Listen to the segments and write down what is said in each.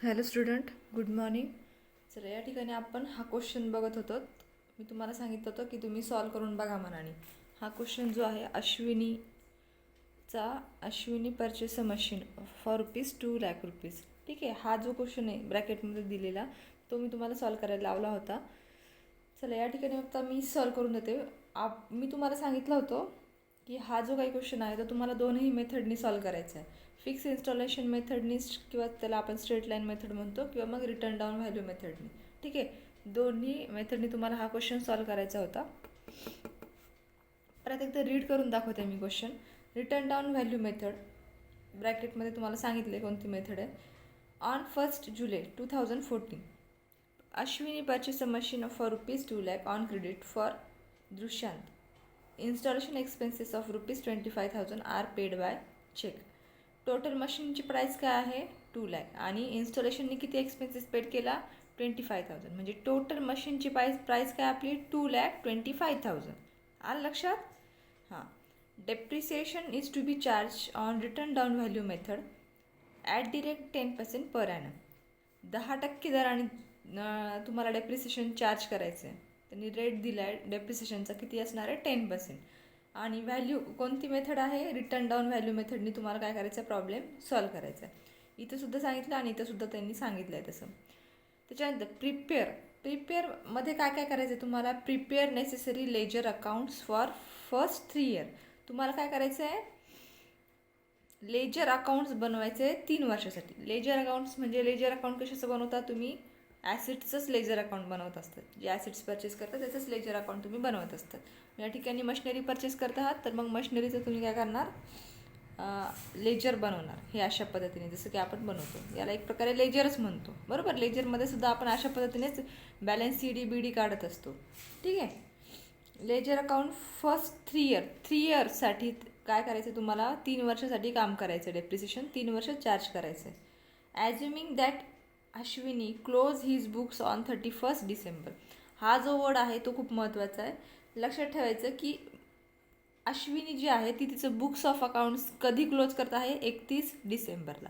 Hello student, good morning. चला, या ठिकाणी आपण हा क्वेश्चन बघत होतो. मी तुम्हाला सांगितलं होतं की तुम्ही सॉल्व करून बघा मनाने. हा क्वेश्चन जो आहे Ashwini purchase a machine for ₹2,00,000. ठीक आहे, हा जो क्वेश्चन आहे ब्रॅकेटमध्ये दिलेला तो मी तुम्हाला सॉल्व करायला लावला होता. चला, या ठिकाणी आता मी सॉल्व करून देते. मी तुम्हाला सांगितलं होतं की हा जो काही क्वेश्चन आहे तो तुम्हाला दोनही मेथडनी सॉल्व करायचा आहे. फिक्स इन्स्टॉलेशन मेथडनी किंवा त्याला आपण स्ट्रेट लाईन मेथड म्हणतो, किंवा मग रिटर्न डाऊन व्हॅल्यू मेथडनी. ठीक आहे, दोन्ही मेथडनी तुम्हाला हा क्वेश्चन सॉल्व करायचा होता. परत एकदा रीड करून दाखवते मी question. Written down value method ब्रॅकेटमध्ये तुम्हाला सांगितले कोणती मेथड आहे. On 1 July 2014 Ashwini purchase a machine for ₹2,00,000 on credit for दृश्यांत. Installation expenses of ₹25,000 are paid by cheque. Total मशीनची प्राईस काय आहे? 2,00,000. आणि इन्स्टॉलेशनने किती एक्सपेन्सेस पेड केला? 25,000. म्हणजे टोटल मशीनची प्राईस काय आपली? 2,25,000. आलं लक्षात? हां. Depreciation is to be charge on return down value method at the rate 10% per annum. 10% दराने तुम्हाला डेप्रिसिएशन चार्ज करायचं आहे. त्यांनी रेट दिला आहे डेप्रिसिएशनचा, किती असणार आहे? 10%. आणि व्हॅल्यू कोणती मेथड आहे? रिटर्न डाऊन व्हॅल्यू मेथडनी तुम्हाला काय करायचं आहे? प्रॉब्लेम सॉल्व करायचा आहे. इथं सुद्धा सांगितलं आणि इथं सुद्धा त्यांनी सांगितलं आहे तसं. त्याच्यानंतर प्रिपेअरमध्ये काय काय करायचं आहे तुम्हाला? Prepare necessary ledger accounts for first 3 year. तुम्हाला काय करायचं आहे? लेजर अकाउंट्स बनवायचे 3 वर्षासाठी. लेजर अकाउंट्स म्हणजे लेजर अकाउंट कशाचं बनवता तुम्ही? ॲसेट्सचंच लेजर अकाउंट बनवत असतात. जे ॲसेट्स परचेस करतात त्याचंच लेजर अकाउंट तुम्ही बनवत असतात. या ठिकाणी मशिनरी परचेस करत आहात तर मग मशिनरीचं तुम्ही काय करणार? लेजर बनवणार. हे अशा पद्धतीने जसं की आपण बनवतो, याला एक प्रकारे लेजरच म्हणतो. बरोबर, लेजरमध्ये सुद्धा आपण अशा पद्धतीनेच बॅलन्स CD काढत असतो. ठीक आहे. लेजर अकाउंट फर्स्ट 3 इयर्ससाठी काय करायचं तुम्हाला? 3 वर्षासाठी काम करायचं. डेप्रिसिएशन 3 वर्ष चार्ज करायचं आहे. Assuming that Ashwini close his books on 31 December. हा जो वर्ड आहे तो खूप महत्त्वाचा आहे. लक्षात ठेवायचं की अश्विनी जी आहे ती तिचं बुक्स ऑफ अकाउंट्स कधी क्लोज करत आहे? 31 डिसेंबरला.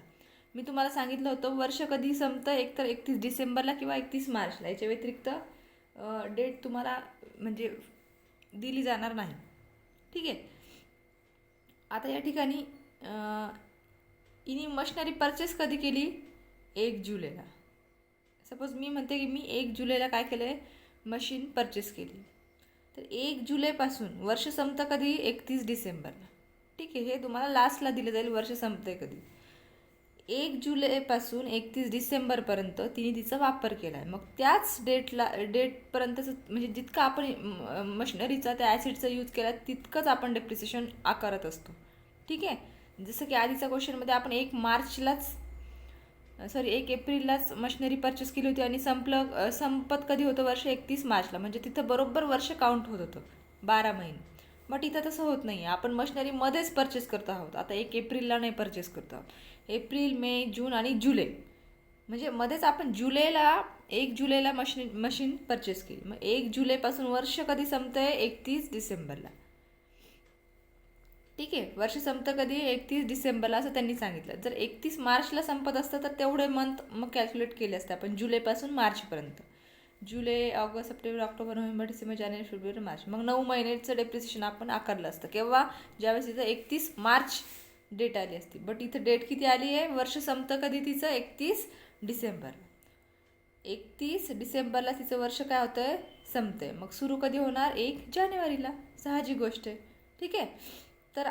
मी तुम्हाला सांगितलं होतं वर्ष कधी संपतं, एकतर 31 डिसेंबरला किंवा 31 मार्चला. याच्या व्यतिरिक्त डेट तुम्हाला म्हणजे दिली जाणार नाही. ठीक आहे. आता या ठिकाणी हिने मशिनरी परचेस कधी केली? 1 जुलैला. सपोज मी म्हणते की मी 1 जुलैला काय केलं आहे? मशीन परचेस केली. तर 1 जुलैपासून वर्ष संपतं कधी? 31 डिसेंबरला. ठीक आहे, हे तुम्हाला लास्टला दिलं जाईल वर्ष संपतं कधी. 1 जुलैपासून 31 डिसेंबरपर्यंत तिने तिचा वापर केला आहे. मग त्याच डेटपर्यंतचं म्हणजे जितकं आपण मशिनरीचा त्या ॲसिडचा यूज केला तितकंच आपण डेप्रिसिएशन आकारत असतो. ठीक आहे. जसं की आधीच्या क्वेश्चनमध्ये आपण 1 एप्रिललाच मशिनरी परचेस केली होती आणि संपत कधी होतं? वर्ष 31 मार्चला. म्हणजे तिथं बरोबर वर्ष काउंट होत होतं, 12 महिने. बट इथं तसं होत नाही. आपण मशिनरीमध्येच परचेस करत आहोत. आता 1 एप्रिलला नाही परचेस करत आहोत. एप्रिल, मे, जून आणि जुलै, म्हणजे मध्येच आपण 1 जुलैला मशीन परचेस केली. मग 1 जुलैपासून वर्ष कधी संपतं आहे? 31 डिसेंबरला. ठीक आहे, वर्ष संपतं कधी? 31 डिसेंबरला असं त्यांनी सांगितलं. जर 31 मार्चला संपत असतं तर तेवढे मंथ मग कॅल्क्युलेट केले असते आपण जुलैपासून मार्चपर्यंत. जुलै, ऑगस्ट, सप्टेंबर, ऑक्टोबर, नोव्हेंबर, डिसेंबर, जानेवारी, फेब्रुवारी, मार्च. मग 9 महिन्याचं डेप्रिसिएशन आपण आकारलं असतं. केव्हा? ज्यावेळेस इथं 31 मार्च डेट आली असती. बट इथं डेट किती आली आहे? वर्ष संपतं कधी तिचं? 31 डिसेंबरला. 31 डिसेंबरला तिचं वर्ष काय होतं आहे? संपतं आहे. मग सुरू कधी होणार? 1 जानेवारीला. साहजिक गोष्ट आहे. ठीक आहे. तर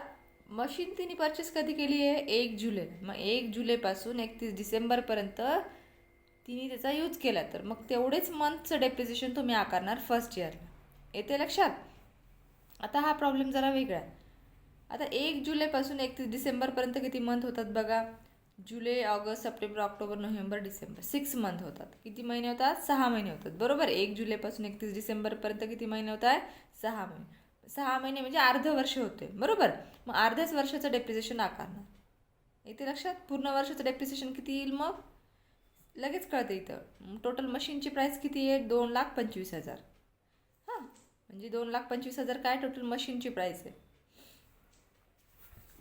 मशीन तिने परचेस कधी केली आहे? 1 जुलैला. मग 1 जुलैपासून 31 डिसेंबरपर्यंत तिने त्याचा यूज केला. तर मग तेवढेच मंथचं डेप्रिसिएशन तुम्ही आकारणार फर्स्ट इयरला. येते लक्षात? आता हा प्रॉब्लेम जरा वेगळा आहे. आता 1 जुलैपासून 31 डिसेंबरपर्यंत किती मंथ होतात बघा? जुलै, ऑगस्ट, सप्टेंबर, ऑक्टोबर, नोव्हेंबर, डिसेंबर. 6 मंथ होतात. किती महिने होतात? 6 महिने होतात. बरोबर. 1 जुलैपासून 31 डिसेंबरपर्यंत किती महिने होत आहे? 6 महिने. 6 महिने म्हणजे अर्ध वर्ष होते. बरोबर. मग अर्ध्याच वर्षाचं डेप्रिसिएशन आकारणार. येते लक्षात? पूर्ण वर्षाचं डेप्रिसिएशन किती येईल मग? लगेच कळतं इथं. टोटल मशीनची प्राईस किती आहे? 2,25,000. हां, म्हणजे 2,25,000 काय टोटल मशीनची प्राईस आहे.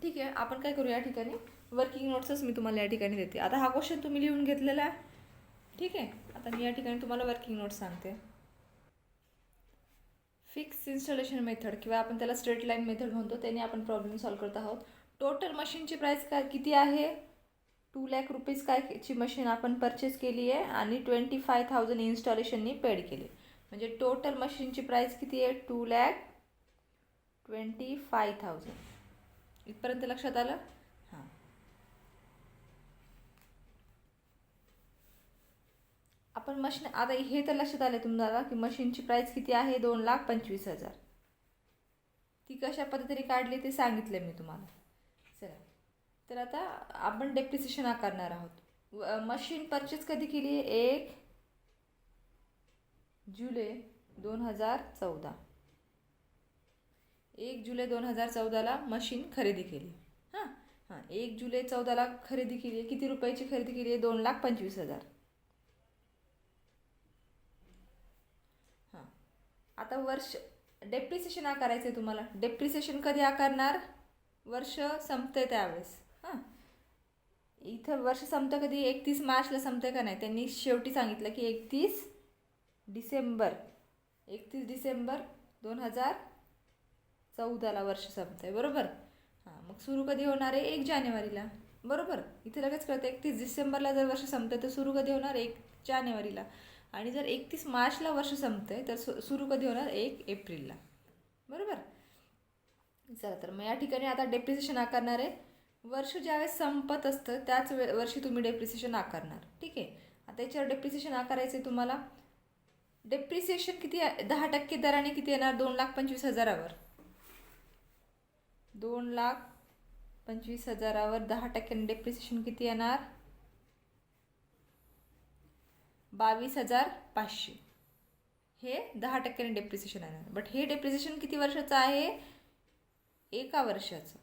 ठीक आहे, आपण काय करू या ठिकाणी? वर्किंग नोट्सच मी तुम्हाला या ठिकाणी देते. आता हा क्वेश्चन तुम्ही लिहून घेतलेला आहे, ठीक आहे. आता मी या ठिकाणी तुम्हाला वर्किंग नोट्स सांगते. फिक्स इन्स्टॉलेशन मेथड किंवा आपण त्याला स्ट्रेट लाईन मेथड म्हणतो, त्याने आपण प्रॉब्लेम सॉल्व्ह करत आहोत. टोटल मशीनची प्राईस काय किती आहे? 2,00,000 कायची मशीन आपण परचेस केली आहे आणि 25,000 इन्स्टॉलेशननी पेड केली. म्हणजे टोटल मशीनची प्राईस किती आहे? 2,25,000. इथपर्यंत लक्षात आलं? हां. आपण मशीन, आता हे तर लक्षात आलं तुम्हाला की मशीनची प्राईस किती आहे? 2,25,000. ती कशा पद्धतीने काढली ते सांगितलं मी तुम्हाला. चला, तर आता आपण डेप्रिसिएशन आकारणार आहोत. मशीन परचेस कधी केली आहे? 1 जुलै 2014. 1 जुलै 2014ला मशीन खरेदी केली. हां हां 1 जुलै 14ला खरेदी केली आहे. किती रुपयाची खरेदी केली आहे? 2,25,000. हां, आता वर्ष डेप्रिसिएशन आकारायचं आहे तुम्हाला. डेप्रिसिएशन कधी आकारणार? वर्ष संपते त्यावेळेस. हां, इथं वर्ष संपतं कधी? 31 मार्चला संपतं का नाही? त्यांनी शेवटी सांगितलं की 31 डिसेंबर 2014ला वर्ष संपतं आहे, बरोबर. हां, मग सुरू कधी होणार आहे? 1 जानेवारीला, बरोबर. इथे लगेच कळतं 31 डिसेंबरला जर वर्ष संपतं तर सुरू कधी होणार? 1 जानेवारीला. आणि जर 31 मार्चला वर्ष संपतं आहे तर सुरू कधी होणार? 1 एप्रिलला, बरोबर. चला, तर मग या ठिकाणी आता डेप्रिसिएशन आकारणार आहे. वर्ष ज्यावेळेस संपत असतं त्याच वर्षी तुम्ही डेप्रिसिएशन आकारणार, ठीक आहे. आता याच्यावर डेप्रिसिएशन आकारायचं आहे तुम्हाला. डेप्रिसिएशन किती? 10% दराने किती येणार? 2,25,000वर. 2,25,000वर 10% डेप्रिसिएशन किती येणार? 22,500. हे 10% डेप्रिसिएशन येणार. बट हे डेप्रिसिएशन किती वर्षाचं आहे? 1 वर्षाचं.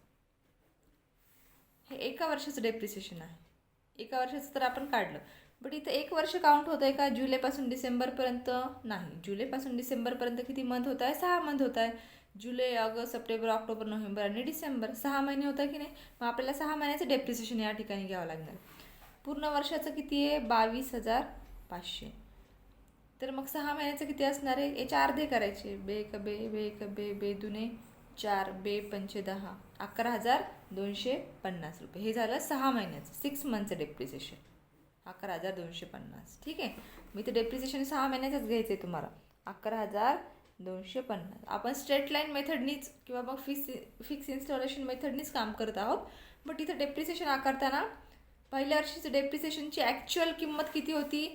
हे 1 वर्षाचं डेप्रिसिएशन आहे. 1 वर्षाचं तर आपण काढलं, बट इथं 1 वर्ष काउंट होतं आहे का? जुलैपासून डिसेंबरपर्यंत नाही. जुलैपासून डिसेंबरपर्यंत किती मंथ होत आहे? 6 मंथ होत आहे. जुलै, ऑगस्ट, सप्टेंबर, ऑक्टोबर, नोव्हेंबर आणि डिसेंबर 6 महिने होतं की नाही? मग आपल्याला 6 महिन्याचं डेप्रिसिएशन या ठिकाणी घ्यावं लागणार. पूर्ण वर्षाचं किती आहे? 22,500. तर मग 6 महिन्याचं किती असणार आहे? याचे अर्धे करायचे. बे बे दुने 4, बे पंचे 10, 11,250 रुपये. हे झालं 6 महिन्याचं, 6 मंथचं डेप्रिसिएशन, 11,250. ठीक आहे. मी ते डेप्रिसिएशन 6 महिन्याचंच घ्यायचं आहे तुम्हाला, 11,250. आपण स्ट्रेट लाईन मेथडनीच किंवा मग फिक्स इन्स्टॉलेशन मेथडनीच काम करत आहोत. बट इथं डेप्रिसिएशन आकारताना पहिल्या वर्षीचं डेप्रिसिएशनची ॲक्च्युअल किंमत किती होती?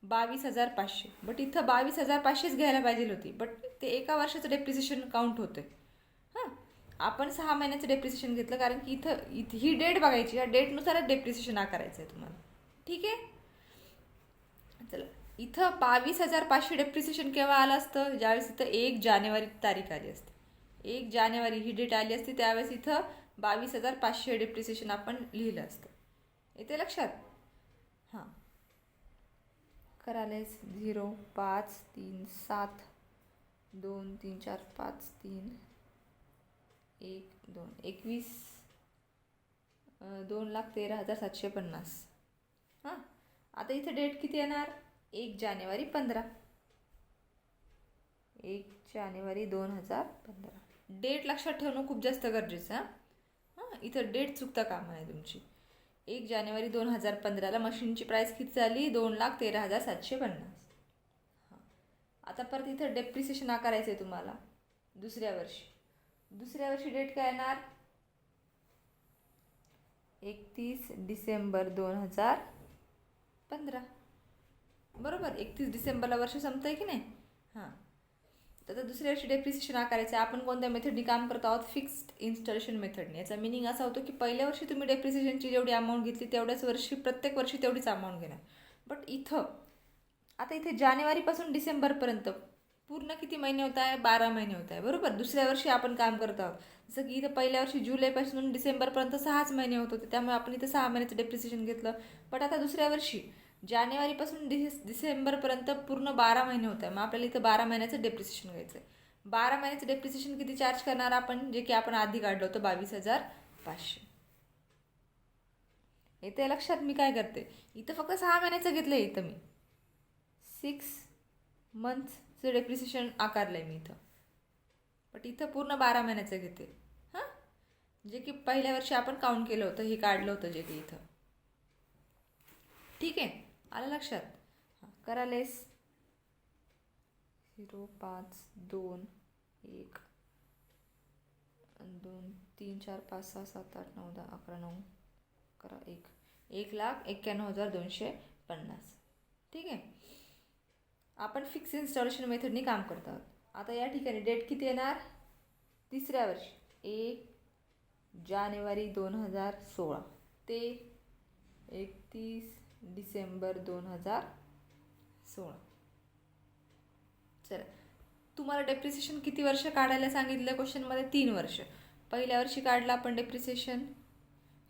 22,500. बट इथं 22,500च घ्यायला पाहिजे होती, बट ते 1 वर्षाचं डेप्रिसिएशन काउंट होतं. हां, आपण 6 महिन्याचं डेप्रिसिएशन घेतलं कारण की इथं ही डेट बघायची. या डेटनुसारच डेप्रिसिएशन आकारायचं आहे तुम्हाला, ठीक आहे. चला, इथं 22,500 डेप्रिसिएशन केव्हा आलं असतं? ज्यावेळेस इथं 1 जानेवारी तारीख आली असते. 1 जानेवारी ही डेट आली असती, त्यावेळेस इथं 22,500 डेप्रिसिएशन आपण लिहिलं असतं. येते लक्षात? हां, करालेस 0, 5, 3, 7, 2, 3, 4, 5, 3, 1, 2, 21, 2,13,750. हां, आता इथं डेट किती येणार? 1 जानेवारी 15. 1 जानेवारी 2015. डेट लक्षात ठेवणं खूप जास्त गरजेचं आहे. हां, इथं डेट चुकता कामा नये तुमची. 1 जानेवारी 2015ला मशीनची प्राईस किती झाली? 2,13,750. हां, आता परत इथं डेप्रिसिएशन आकारायचं आहे तुम्हाला दुसऱ्या वर्षी. दुसऱ्या वर्षी डेट काय येणार? 31 डिसेंबर 2015, बरोबर. 31 डिसेंबरला वर्ष संपतं आहे की नाही? हां, तर दुसऱ्या वर्षी डेप्रिसिएशन आकारायचं आहे. आपण कोणत्या मेथडनी काम करत आहोत? फिक्स्ड इन्स्टॉलेशन मेथडने. याचा मिनिंग असा होतो की पहिल्या वर्षी तुम्ही डेप्रिसिएशनची जेवढी अमाऊंट घेतली तेवढ्याच वर्षी प्रत्येक वर्षी तेवढीच अमाऊंट घेणार. बट इथं आता इथे जानेवारीपासून डिसेंबरपर्यंत पूर्ण किती महिने होत आहे? 12 महिने होत आहे, बरोबर. दुसऱ्या वर्षी आपण काम करत आहोत. जसं की इथं पहिल्या वर्षी जुलैपासून डिसेंबरपर्यंत 6च महिने होत होते, त्यामुळे आपण इथं 6 महिन्याचं डेप्रिसिएशन घेतलं. बट आता दुसऱ्या वर्षी जानेवारीपासून डिसेंबरपर्यंत पूर्ण 12 महिने होत आहे. मग आपल्याला इथं 12 महिन्याचं डेप्रिसिएशन घ्यायचं आहे. 12 महिन्याचं डेप्रिसिएशन किती चार्ज करणार आपण? जे की आपण आधी काढलं होतं 22,500. येते लक्षात मी काय करते. इथं फक्त 6 महिन्याचं घेतलं आहे. इथं मी 6 मंथचं डेप्रिसिएशन आकारलं आहे मी इथं, बट इथं पूर्ण 12 महिन्याचं घेते. हां, जे की पहिल्या वर्षी आपण काउंट केलं होतं, हे काढलं होतं जे की इथं. ठीक आहे, आलं लक्षात. हां, करा लेस. 0 5 2 1 2 3 4 5 6 7 8 9 10 11 9 करा 1,91,250. ठीक आहे, आपण फिक्स इन्स्टॉलेशन मेथडनी काम करत आहोत. आता या ठिकाणी डेट किती येणार, तिसऱ्या वर्षी 1 जानेवारी 2016 ते 31 डिसेंबर 2016. चला, तुम्हाला डेप्रिसिएशन किती वर्ष काढायला सांगितलं क्वेश्चनमध्ये, 3 वर्ष. पहिल्या वर्षी काढलं आपण डेप्रिसिएशन,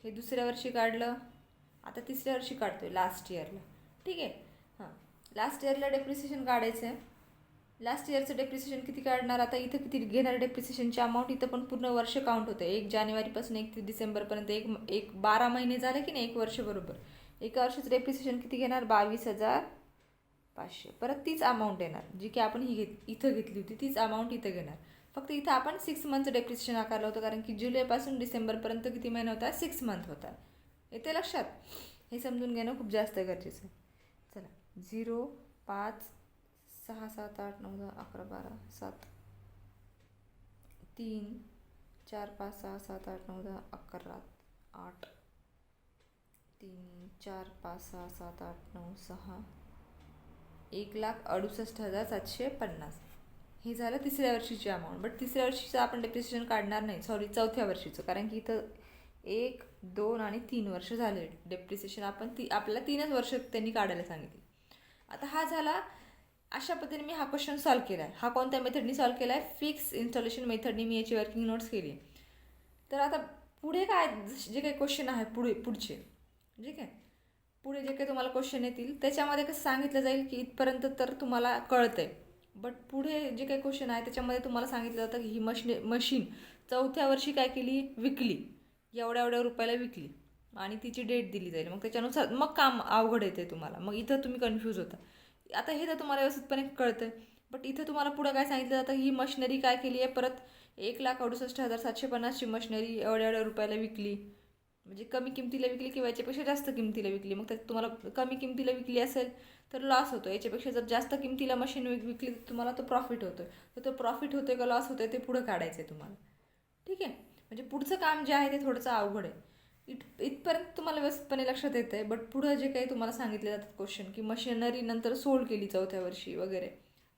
हे दुसऱ्या वर्षी काढलं, आता तिसऱ्या वर्षी काढतोय लास्ट इयरला. ठीक आहे. हां, लास्ट इयरला डेप्रिसिएशन काढायचं आहे. लास्ट इयरचं डेप्रिसिएशन किती काढणार, आता इथं किती घेणार डेप्रिसिएशनची अमाऊंट, इथं पण पूर्ण वर्ष काउंट होतं. 1 जानेवारीपासून 31 डिसेंबरपर्यंत एक 12 महिने झाले की नाही, 1 वर्ष बरोबर. एका वर्षाचं डेप्रिसिएशन किती घेणार, 22,500. परत तीच अमाऊंट येणार जी की आपण इथं घेतली होती, तीच अमाऊंट इथं घेणार. फक्त इथं आपण 6 मंथचं डेप्रिसिएशन आकारलं होतं, कारण की जुलैपासून डिसेंबरपर्यंत किती महिने होता, 6 मंथ होता. येते लक्षात. हे समजून घेणं खूप जास्त गरजेचं आहे. चला, 0 5 6 7 8 9 10 11 12 7 3 4 5 6 7 8 9 10 11 8 3 4 5 6 7 8 9 6 1,68,750. हे झालं तिसऱ्या वर्षीची अमाऊंट. बट तिसऱ्या वर्षीचं आपण डेप्रिसिएशन काढणार नाही, सॉरी, चौथ्या वर्षीचं, कारण की इथं 1 2 आणि 3 वर्ष झाले डेप्रिसिएशन. आपल्याला 3च वर्ष त्यांनी काढायला सांगितले. आता हा झाला. अशा पद्धतीने मी हा क्वेश्चन सॉल्व केला आहे. हा कोणत्या मेथडनी सॉल्व केला आहे, फिक्स इन्स्टॉलेशन मेथडनी मी याची वर्किंग नोट्स केली आहे. तर आता पुढे काय जे काही क्वेश्चन आहे पुढचे ठीक आहे, पुढे जे काही तुम्हाला क्वेश्चन येतील त्याच्यामध्ये कसं सांगितलं जाईल की इथपर्यंत तर तुम्हाला कळतं आहे, बट पुढे जे काही क्वेश्चन आहे त्याच्यामध्ये तुम्हाला सांगितलं जातं की ही मशीन चौथ्या वर्षी काय केली, विकली, एवढ्या रुपयाला विकली आणि तिची डेट दिली जाईल. मग त्याच्यानुसार मग काम अवघड येते तुम्हाला, मग इथं तुम्ही कन्फ्यूज होता. आता हे तर तुम्हाला व्यवस्थितपणे कळतं आहे, बट इथं तुम्हाला पुढं काय सांगितलं जातं, ही मशिनरी काय केली आहे, परत 1,68,750ची मशिनरी एवढ्या रुपयाला विकली, म्हणजे कमी किमतीला विकली किंवा याच्यापेक्षा जास्त किमतीला विकली. मग त्यात तुम्हाला कमी किमतीला विकली असेल तर लॉस होतो, याच्यापेक्षा जर जास्त किमतीला मशीन विकली तर तुम्हाला तो प्रॉफिट होतो. तर तो प्रॉफिट होतो का लॉस होतो ते पुढं काढायचं आहे तुम्हाला. ठीक आहे, म्हणजे पुढचं काम जे आहे ते थोडंसं अवघड आहे. इथपर्यंत तुम्हाला व्यवस्थितपणे लक्षात येतं आहे, बट पुढं जे काही तुम्हाला सांगितले जातात क्वेश्चन की मशिनरी नंतर सोल्ड केली चौथ्या वर्षी वगैरे,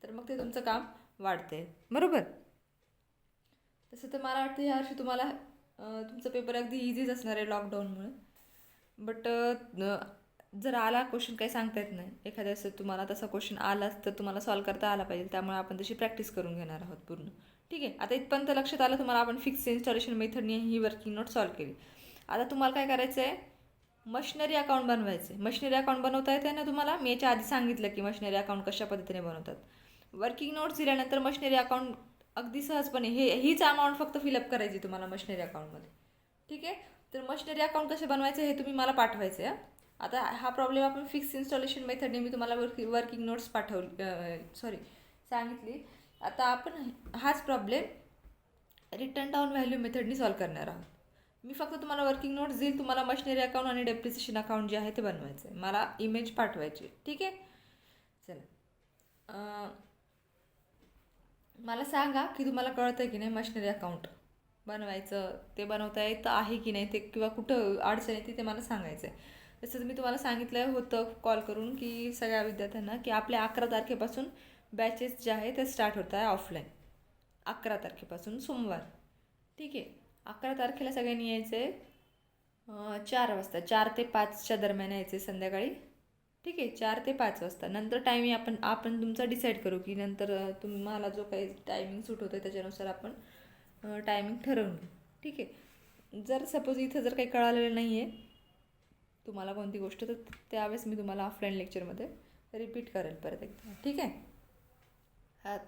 तर मग ते तुमचं काम वाढते. बरोबर. तसं तर मला वाटतं ह्या वर्षी तुम्हाला तुमचा पेपर अगदी इझीच असणार आहे लॉकडाऊनमुळे. बट जर आला क्वेश्चन काही सांगता येत नाही, एखाद्या वेळेस तुम्हाला तसा क्वेश्चन आलाच तर तुम्हाला सॉल्व करता आला पाहिजे, त्यामुळे आपण तशी प्रॅक्टिस करून घेणार आहोत पूर्ण. ठीक आहे, आता इथपर्यंत लक्षात आलं तुम्हाला, आपण फिक्स इन्स्टॉलेशन मेथडनी ही वर्किंग नोट सॉल्व केली. आता तुम्हाला काय करायचं आहे, मशिनरी अकाउंट बनवायचं आहे. मशिनरी अकाउंट बनवता येते ना तुम्हाला, मी याच्या आधी सांगितलं की मशिनरी अकाउंट कशा पद्धतीने बनवतात. वर्किंग नोट्स दिल्यानंतर मशिनरी अकाउंट अगदी सहजपणे हीच अमाऊंट फक्त फिलअप करायची तुम्हाला मशिनरी अकाउंटमध्ये. ठीक आहे, तर मशिनरी अकाउंट कसं बनवायचं हे तुम्ही मला पाठवायचं आहे. आता हा प्रॉब्लेम आपण फिक्स इन्स्टॉलेशन मेथडने मी तुम्हाला वर्किंग नोट्स सांगितली. आता आपण हाच प्रॉब्लेम रिटर्न डाऊन व्हॅल्यू मेथडनी सॉल्व करणार आहोत. मी फक्त तुम्हाला वर्किंग नोट्स देईल, तुम्हाला मशिनरी अकाउंट आणि डेप्रिसिएशन अकाउंट जे आहे ते बनवायचं आहे, मला इमेज पाठवायची. ठीक आहे, चला, मला सांगा की तुम्हाला कळतं की नाही मशिनरी अकाउंट बनवायचं, ते बनवता येतं आहे की नाही ते, किंवा कुठं अडचण येते ते मला सांगायचं आहे. तसंच मी तुम्हाला सांगितलं होतं कॉल करून की सगळ्या विद्यार्थ्यांना की आपल्या 11 तारखेपासून बॅचेस जे आहे ते स्टार्ट होत आहे ऑफलाईन. 11 तारखेपासून सोमवार. ठीक आहे, 11 तारखेला सगळ्यांनी यायचं आहे 4 वाजता, 4 ते 5च्या दरम्यान यायचे संध्याकाळी. ठीक आहे, 4 ते 5 वाजता. नंतर टायमिंग आपण तुमचा डिसाईड करू की नंतर तुम्हाला जो काही टायमिंग सूट होतो आहे त्याच्यानुसार आपण टायमिंग ठरवून घेऊ. ठीक आहे, जर सपोज इथं जर काही कळालेलं नाही आहे तुम्हाला कोणती गोष्ट, तर त्यावेळेस मी तुम्हाला ऑफलाईन लेक्चरमध्ये रिपीट करेल परत एकदा. ठीक आहे.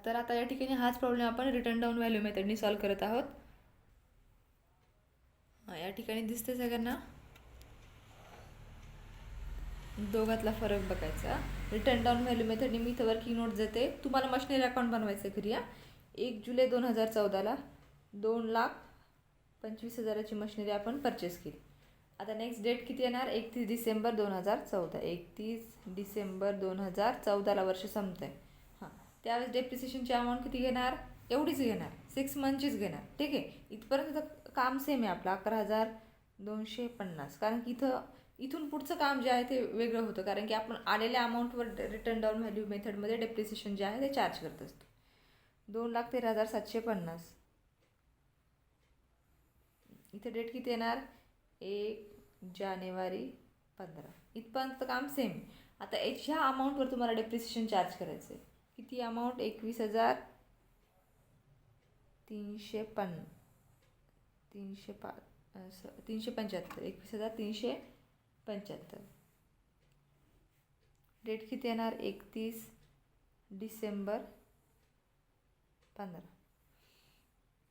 तर आता या ठिकाणी हाच प्रॉब्लेम आपण रिटर्न डाऊन व्हॅल्यू मेथडनी सॉल्व करत आहोत. या ठिकाणी दिसते सगळ्यांना. दोघातला फरक बघायचा. रिटर्न डाऊन व्हॅल्यू मेथडने मी इथं वर्किंग नोट देते. तुम्हाला मशिनरी अकाउंट बनवायचं आहे घरी. 1 जुलै 2014ला 2,25,000ची मशिनरी आपण परचेस केली. आता नेक्स्ट डेट किती येणार? 31 डिसेंबर 2014. 31 डिसेंबर 2014ला वर्ष संपत आहे. हां, त्यावेळेस डेप्रिसिएशनची अमाऊंट किती घेणार? एवढीच घेणार, 6 मंथचीच घेणार. ठीक आहे, इथपर्यंत काम सेम आहे आपलं, 11,250. कारण की इथून पुढचं काम जे आहे ते वेगळं होतं, कारण की आपण आलेल्या अमाऊंटवर रिटर्न डाऊन व्हॅल्यू मेथडमध्ये डेप्रिसिएशन जे आहे ते चार्ज करत असतो. 2,13,750. इथे डेट किती येणार? 1 जानेवारी 15. इथपर्यंत काम सेम. आता ह्या अमाऊंटवर तुम्हाला डेप्रिसिएशन चार्ज करायचं आहे. किती अमाऊंट? 21,350. 21,375. डेट किती येणार? 31 डिसेंबर 15.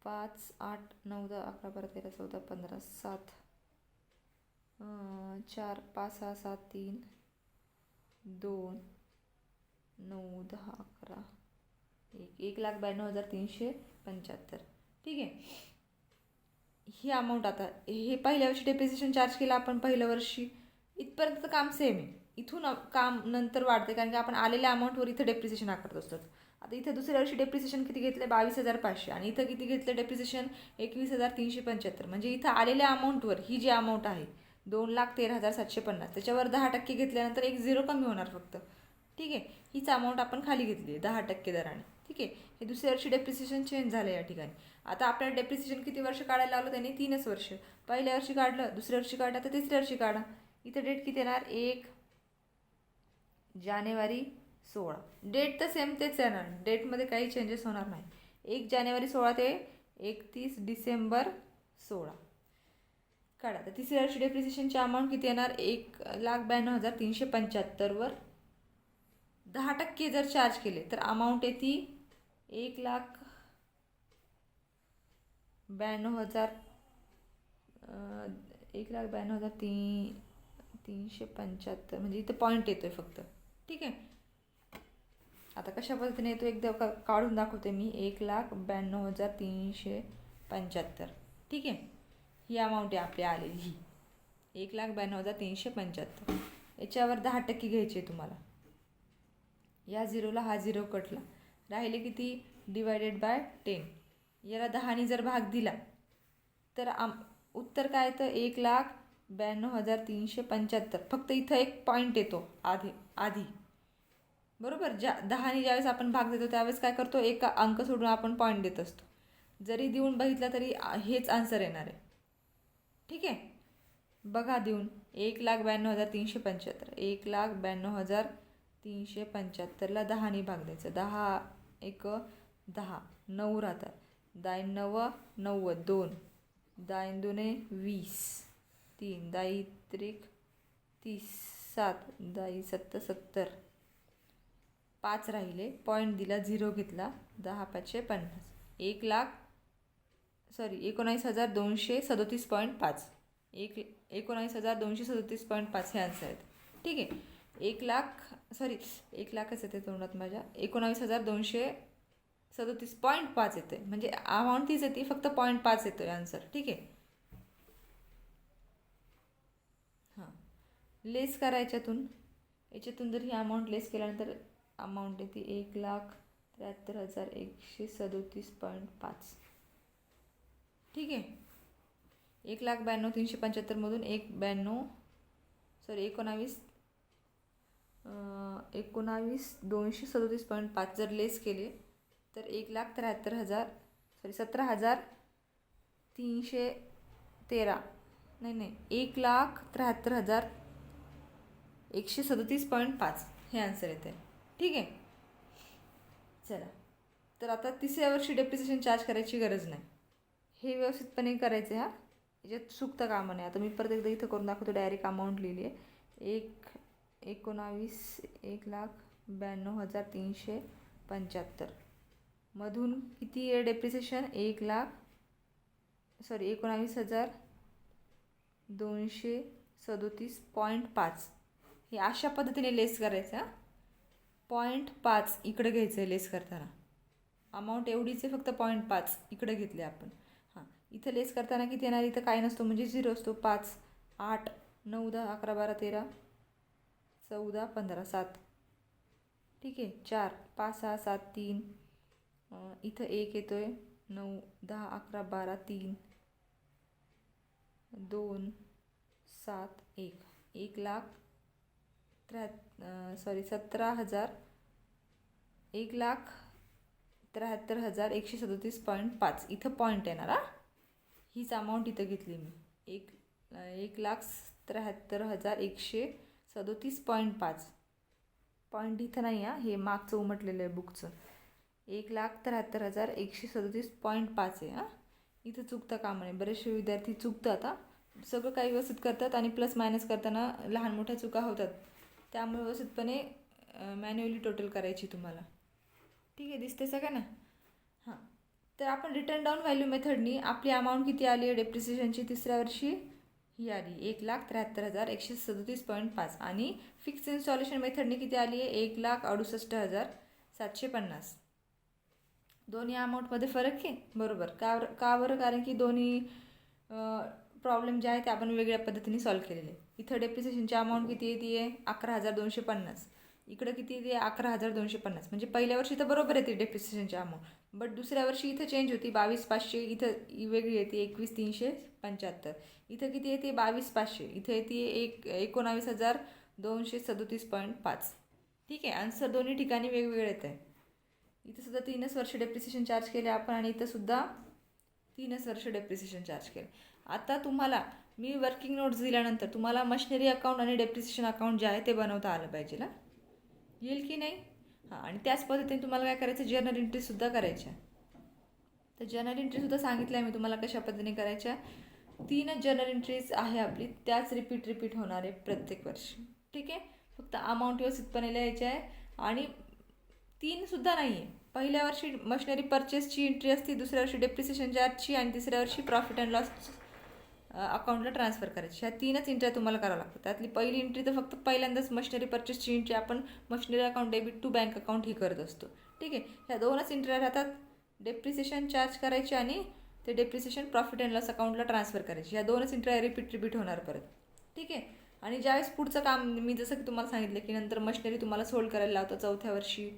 5, 8, 9, 10, 11, 12, 13, 14, 15, 7, 4, 5, 6, 7, 3, 2, 9, 10, 11, 1,92,375. ठीक आहे, ही अमाऊंट. आता हे पहिल्या वर्षी डेप्रिसिएशन चार्ज केलं आपण पहिल्या वर्षी. इथपर्यंत काम सेम आहे. इथून काम नंतर वाढते, कारण की आपण आलेल्या अमाऊंटवर इथं डेप्रिसिएशन आकारत असतात. आता इथं दुसऱ्या वर्षी डेप्रिसिएशन किती घेतलं? 22,500. आणि इथं किती घेतलं डेप्रिसिएशन? 21,375. म्हणजे इथं आलेल्या अमाऊंटवर ही जी अमाऊंट आहे 2,13,750, त्याच्यावर 10% घेतल्यानंतर एक 0 कमी होणार फक्त. ठीक आहे, हीच अमाऊंट आपण खाली घेतली आहे 10% दराने. ठीक आहे, हे दुसऱ्या वर्षी डेप्रिसिएशन चेंज झालं या ठिकाणी. आता आपल्याला डेप्रिसिएशन किती वर्ष काढायला लावलं त्यांनी? 3च वर्ष. पहिल्या वर्षी काढलं, दुसऱ्या वर्षी काढा, तर तिसऱ्या वर्षी काढा. इथं डेट किती येणार? 1 जानेवारी 16. डेट तर सेम तेच येणार, डेटमध्ये काही चेंजेस होणार नाही. 1 जानेवारी 16 ते 31 डिसेंबर 16 काढा. तर तिसऱ्या वर्षी डेप्रिसिएशनची अमाऊंट किती येणार? 1,92,375वर 10% जर चार्ज केले तर अमाऊंट येते 1,92,000. 1,92,375 म्हणजे इथं पॉईंट येतोय फक्त. ठीक आहे, आता कशा पद्धतीने येतो एकदा काढून दाखवते मी. 1,92,375. ठीक आहे, ही अमाऊंट आहे आपली आलेली, ही 1,92,375. याच्यावर 10% घ्यायचे तुम्हाला. या 0ला हा 0 कटला, राहिले किती? Divided by 10. याला 10ने जर भाग दिला तर उत्तर काय येतं? 1,92,375. फक्त इथं एक पॉईंट येतो आधी बरोबर. 10ने ज्यावेळेस आपण भाग देतो त्यावेळेस काय करतो? एक अंक सोडून आपण पॉईंट देत असतो. जरी देऊन बघितलं तरी हेच आन्सर येणार आहे. ठीक आहे, बघा देऊन 1,92,375. 1,92,375ला 10ने भाग द्यायचं. 10 1 10, 9 राहतात. 10 9 90, 2 10 2 20, 3 10 3 30, 7 10 7 70, 5 राहिले. पॉईंट दिला, 0 घेतला. 10 5 50. 19,237.5. 19,237.5 हे आन्सर आहेत. ठीक आहे, 1,00,000 येते तोंडात माझ्या. 19,237.5 येते, म्हणजे अमाऊंट तीच येते, फक्त 0.5 येतोय आन्सर. ठीक आहे, हां, लेस करायच्यातून याच्यातून जर ही अमाऊंट लेस केल्यानंतर अमाऊंट येते 1,73,137.5. ठीक आहे, 1,92,375मधून 19,237.5 जर लेस केले तर 17,313 नाही 1,73,137.5 हे आन्सर येते. ठीक आहे, चला. तर आता तिसऱ्या वर्षी डेप्रिसिएशन चार्ज करायची गरज नाही. हे व्यवस्थितपणे करायचं. हा याच्यात चुकतं कामा नाही. आता मी परत एकदा इथं करून दाखवतो. डायरेक्ट अमाऊंट लिहिली आहे. 1,92,375 मधून किती आहे डेप्रिसिएशन? 19,237.5 हे अशा पद्धतीने लेस करायचं हां. 0.5 इकडे घ्यायचं आहे लेस करताना. अमाऊंट एवढीच आहे, फक्त 0.5 इकडे घेतले आपण. हां, इथं लेस करताना किती येणार? इथं काय नसतो म्हणजे 0 असतो. 5, 8, 9, 10, 11, 12, 13, 14, 15, 7. ठीक आहे. 4, 5, 6, 7, 3. इथं 1 येतो आहे. 9, 10, 11, 12, 3, 2, 7, 1. 17,000 1,73,137.5 इथं पॉईंट येणार. हां, हीच अमाऊंट इथं घेतली मी. 1,73,137.5. पॉईंट इथं नाही हां, हे मागचं उमटलेलं आहे बुकचं. 1,73,137.5 आहे. हां, इथं चुकता कामा नये. बरेचसे विद्यार्थी चुकतात. हां, सगळं काही व्यवस्थित करतात आणि प्लस मायनस करताना लहान मोठ्या चुका होतात. त्यामुळे व्यवस्थितपणे मॅन्युअली टोटल करायची तुम्हाला. ठीक आहे, दिसते सगळ्यांना? हां, तर आपण रिटर्न डाऊन व्हॅल्यू मेथडनी आपली अमाऊंट किती आली आहे डेप्रिसिएशनची तिसऱ्या वर्षी? ही आली 1,73,137.5. आणि फिक्स इन्स्टॉलेशन मेथडनी किती आली आहे? 1,68,750. दोन्ही अमाऊंटमध्ये फरक आहे. बरोबर. का बरं? कारण की दोन्ही प्रॉब्लेम जे आहे ते आपण वेगळ्या पद्धतीने सॉल्व्ह केलेले आहे. इथं डेप्रिसिएशनची अमाऊंट किती येते आहे? 11,250. इकडं किती येते? 11,250. म्हणजे पहिल्या वर्षी तर बरोबर येते डेप्रिसिएशनची अमाऊंट, बट दुसऱ्या वर्षी इथं चेंज होती. 22,500 इथं वेगळी येते. 21,375. इथं किती येते? 22,500. इथं येते 19,237.5. ठीक आहे. आन्सर दोन्ही ठिकाणी वेगवेगळे येत आहे. इथं सुद्धा 3च वर्ष डेप्रिसिएशन चार्ज केले आपण आणि इथं सुद्धा 3च वर्ष डेप्रिसिएशन चार्ज केले. आता तुम्हाला मी वर्किंग नोट्स दिल्यानंतर तुम्हाला मशिनरी अकाउंट आणि डेप्रिसिएशन अकाउंट जे आहे ते बनवता आलं पाहिजे ना. येईल की नाही? हां, आणि त्याच पद्धतीने तुम्हाला काय करायचं? जर्नल एंट्रीसुद्धा करायच्या. तर जर्नल एंट्रीसुद्धा सांगितलं आहे मी तुम्हाला कशा पद्धतीने करायच्या. 3च जर्नल एंट्रीज आहे आपली, त्याच रिपीट होणार आहे प्रत्येक वर्षी. ठीक आहे. फक्त अमाऊंट व्यवस्थितपणे लिहायची आहे. आणि 3सुद्धा नाही आहे. पहिल्या वर्षी मशिनरी परचेसची एंट्री असते, दुसऱ्या वर्षी डेप्रिसिएशन चार्जची आणि तिसऱ्या वर्षी प्रॉफिट अँड लॉस अकाउंटला ट्रान्सफर करायची. ह्या 3च एंट्र्या तुम्हाला करावं लागतात. त्यातली पहिली एंट्री तर फक्त पहिल्यांदाच मशिनरी परचेसची एंट्री आपण machinery account debit to bank account ही करत असतो. ठीक आहे. ह्या 2च एंट्र्या राहतात. डेप्रिसिएशन चार्ज करायची आणि ते डेप्रिसिएशन प्रॉफिट अँड लॉस अकाउंटला ट्रान्सफर करायची. ह्या 2च एंट्र्या रिपीट होणार परत. ठीक आहे. आणि ज्यावेळेस पुढचं काम मी जसं की तुम्हाला सांगितलं की नंतर मशिनरी तुम्हाला सोल्ड करायला लावतं चौथ्या वर्षी,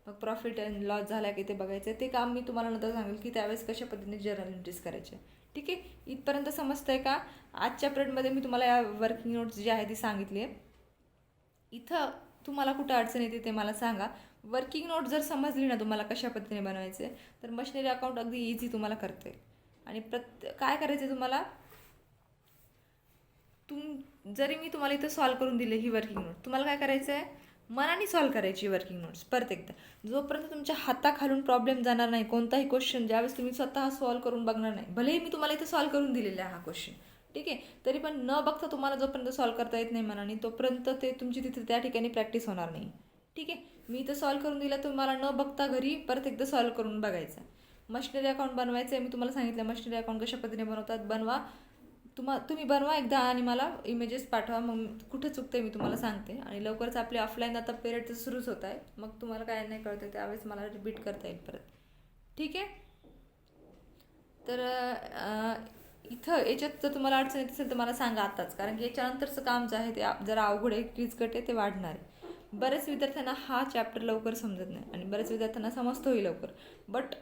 मग प्रॉफिट अँड लॉस झाला की ते बघायचं. ते काम मी तुम्हाला नंतर सांगेल की त्यावेळेस कशा पद्धतीने जर्नल एंट्रीज करायचे. ठीक आहे. इथपर्यंत समजतं आहे का? आजच्या पिरियडमध्ये मी तुम्हाला या वर्किंग नोट्स जी आहे ती सांगितली आहे. इथं तुम्हाला कुठं अडचण येते ते मला सांगा. वर्किंग नोट जर समजली ना तुम्हाला कशा पद्धतीने बनवायचे, तर मशिनरी अकाउंट अगदी इझी तुम्हाला करता येईल. आणि काय करायचं तुम्हाला, जरी मी तुम्हाला इथं सॉल्व करून दिले ही वर्किंग नोट, तुम्हाला काय करायचं आहे? मनाने सॉल्व करायची वर्किंग नोट्स परत एकदा. जोपर्यंत तुमच्या हाताखालून प्रॉब्लेम जाणार नाही, कोणताही क्वेश्चन ज्यावेळेस तुम्ही स्वतः सॉल्व करून बघणार नाही, भलेही मी तुम्हाला इथं सॉल्व करून दिलेला आहे हा क्वेश्चन, ठीक आहे, तरी पण न बघता तुम्हाला जोपर्यंत सॉल्व करता येत नाही मनाने, तोपर्यंत ते तुमची तिथे त्या ठिकाणी प्रॅक्टिस होणार नाही. ठीक आहे. मी इथं सॉल्व करून दिलं, तुम्हाला न बघता घरी परत एकदा सॉल्व करून बघायचं. मशिनरी अकाउंट बनवायचं आहे. मी तुम्हाला सांगितलं मशिनरी अकाउंट कशा पद्धतीने बनवतात. तुम्ही बनवा एकदा आणि मला इमेजेस पाठवा. मग कुठं चुकते मी तुम्हाला सांगते. आणि लवकरच आपले ऑफलाईन आता पिरियड तर सुरूच होत आहे. मग तुम्हाला काय नाही कळतं त्यावेळेस मला रिपीट करता येईल परत. ठीक आहे. तर इथं याच्यात जर तुम्हाला अडचण येत असेल तर मला सांगा आताच, कारण की याच्यानंतरचं काम जे आहे ते जरा अवघड आहे, किचकट आहे, ते वाढणार आहे. बऱ्याच विद्यार्थ्यांना हा चॅप्टर लवकर समजत नाही आणि बऱ्याच विद्यार्थ्यांना समजतोही लवकर, बट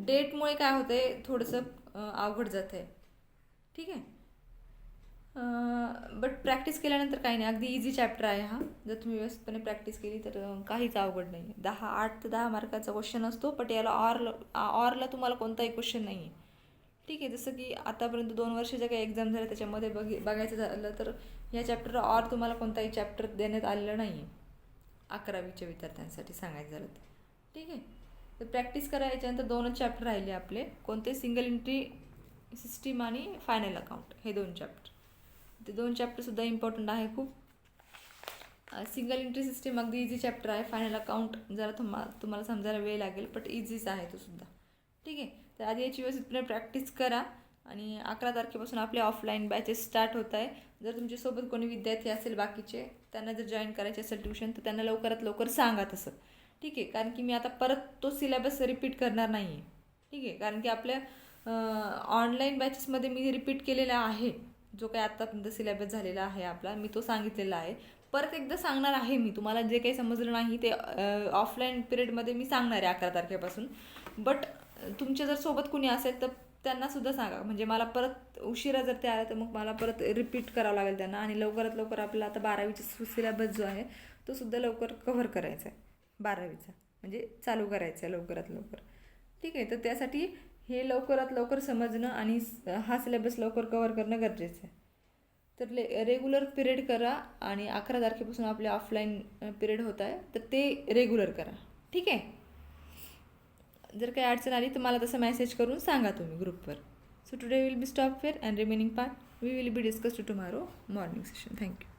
डेटमुळे काय होतं आहे, थोडंसं अवघड जातं आहे. ठीक आहे. बट प्रॅक्टिस केल्यानंतर काही नाही, अगदी इझी चॅप्टर आहे हा. जर तुम्ही व्यवस्थितपणे प्रॅक्टिस केली तर काहीच अवघड नाही. 8 ते 10 मार्काचा क्वेश्चन असतो, बट याला ऑरला तुम्हाला कोणताही क्वेश्चन नाही आहे. ठीक आहे. जसं की आतापर्यंत 2 वर्षाच्या काही एक्झाम झाल्या त्याच्यामध्ये बघायचं झालं तर या चॅप्टर ऑर तुम्हाला कोणताही चॅप्टर देण्यात आलेलं नाही आहे 11वीच्या विद्यार्थ्यांसाठी सांगायचं झालं तर. ठीक आहे. तर प्रॅक्टिस करा. याच्यानंतर 2च चॅप्टर राहिले आपले, कोणते? सिंगल एंट्री सिस्टीम आणि फायनल अकाउंट, हे 2 चॅप्टर. ते 2 चॅप्टरसुद्धा इम्पॉर्टंट आहे खूप. सिंगल एंट्री सिस्टीम अगदी इझी चॅप्टर आहे. फायनल अकाउंट जरा तुम्हाला समजायला वेळ लागेल, बट इझीच आहे तो सुद्धा. ठीक आहे. तर आधी याची व्यवस्थितपणे प्रॅक्टिस करा आणि 11 तारखेपासून आपले ऑफलाईन बॅचेस स्टार्ट होत आहे. जर तुमच्यासोबत कोणी विद्यार्थी असेल बाकीचे, त्यांना जर जॉईन करायचे असेल ट्युशन, तर त्यांना लवकरात लवकर सांगा तसं. ठीक आहे, कारण की मी आता परत तो सिलेबस रिपीट करणार नाही आहे. ठीक आहे, कारण की आपल्या ऑनलाईन बॅचेसमध्ये मी रिपीट केलेला आहे. जो काही आत्तापर्यंत सिलेबस झालेला आहे आपला, मी तो सांगितलेला आहे. परत एकदा सांगणार आहे मी. तुम्हाला जे काही समजलं नाही ते ऑफलाईन पिरियडमध्ये मी सांगणार आहे 11 तारखेपासून. बट तुमच्या जर सोबत कुणी असेल तर त्यांनासुद्धा सांगा. म्हणजे मला परत उशिरा जर ते आलं तर मग मला परत रिपीट करावं लागेल त्यांना. आणि लवकरात लवकर आपल्याला आता 12वीचा सिलेबस जो आहे तो सुद्धा लवकर कव्हर करायचा आहे. 12वीचा म्हणजे चालू करायचा आहे लवकरात लवकर. ठीक आहे, तर त्यासाठी हे लवकरात लवकर समजणं आणि हा सिलेबस लवकर कव्हर करणं गरजेचं आहे. तर रेग्युलर पिरियड करा आणि 11 तारखेपासून आपले ऑफलाईन पिरियड होत आहे, तर ते रेग्युलर करा. ठीक आहे. जर काही अडचण आली तर मला तसं मेसेज करून सांगा तुम्ही ग्रुपवर. So today will be stop here and remaining part we will be discussed tomorrow morning session. Thank you.